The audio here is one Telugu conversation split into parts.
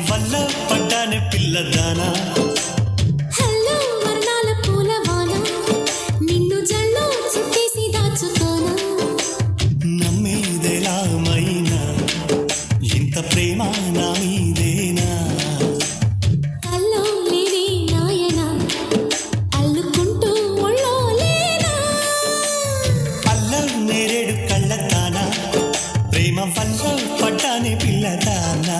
వల్ల పడ్డానే పిల్లదానా హలో వర్ణాల పూలవాన నిన్ను జల్లో చుట్టేసి దాచుకోనా నమ్మేదెలా మైనా ఇంత ప్రేమ నా మీదేనా కల్లో లేని నాయన అల్లుకుంటూ ఒళ్ళో లేనా అల్లం నేరేడు కళ్ళతానా ప్రేమ వల్ల పడ్డానే పిల్లదానా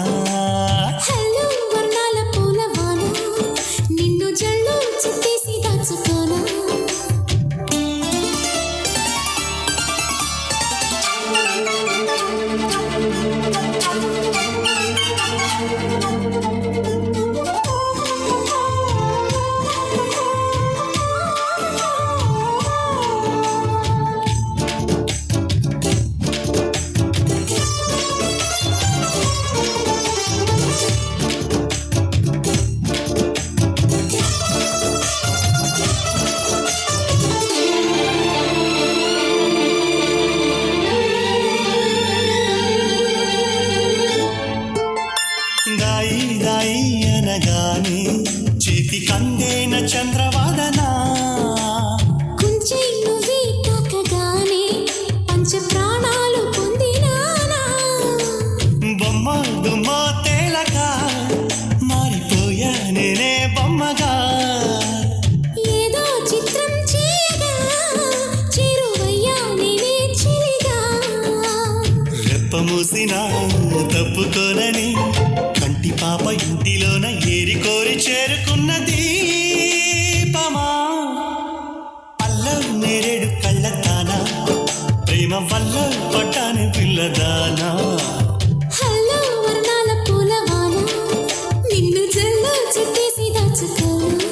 హలో వర్ణాల పూలవాన నిన్ను జల్లో చుట్టేసి దాచుకోనా దాయి దాయి అనగానే చేతి కందేన చంద్రవాదనా కొంచెం నువ్వే తాకగానే పంచ ప్రాణాలు పొందినానా బొమ్మ దుమ్మ తేలక మారిపోయా నేనే బొమ్మగా ఏదో చిత్రం చేయగా చేరువయ్యా నేనే చిలిగా రెప్ప మూసిన తప్పుకోనని కంటి పాప ఇంటిలోన ఏరి కోరి చేరుకున్న దీపమా అల్లం నేరేడు కళ్ళతానా ప్రేమ వల్ల పట్టాని పిల్లదానా హలో వర్ణాల పూలవాన నిన్ను జల్లో చుట్టేసి దాచుకోనా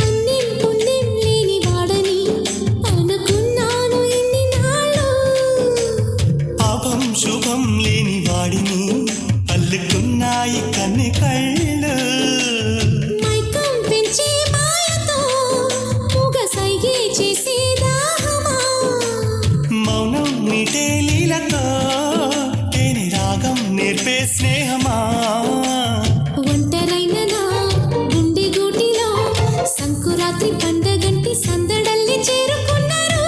అన్నిం పుణ్యం లేని వాడని అనుకున్నాను ఇన్ని నాళ్ళు పాపం శుభం లేని వాడిని అల్లుకున్నాయి కన్ని కళ్ళు మైకం పెంచే మాయతో మూగ సైగే చేసే దాహమా మౌనం మీటే లీలతో తేనె రాగం నేర్పే స్నేహమా ఒంటరైన నా గుండె గూటిలో సంకురాత్రి పండగంటి సందడల్లి చేరుకున్నారు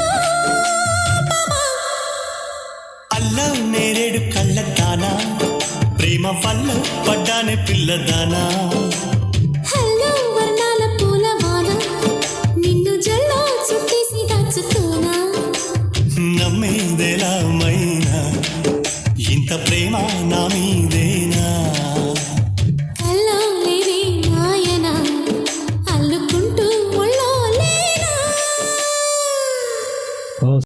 అల్లం నేరేడు కళ్ళతానా ప్రేమ వల్ల పడ్డానే పిల్లదానా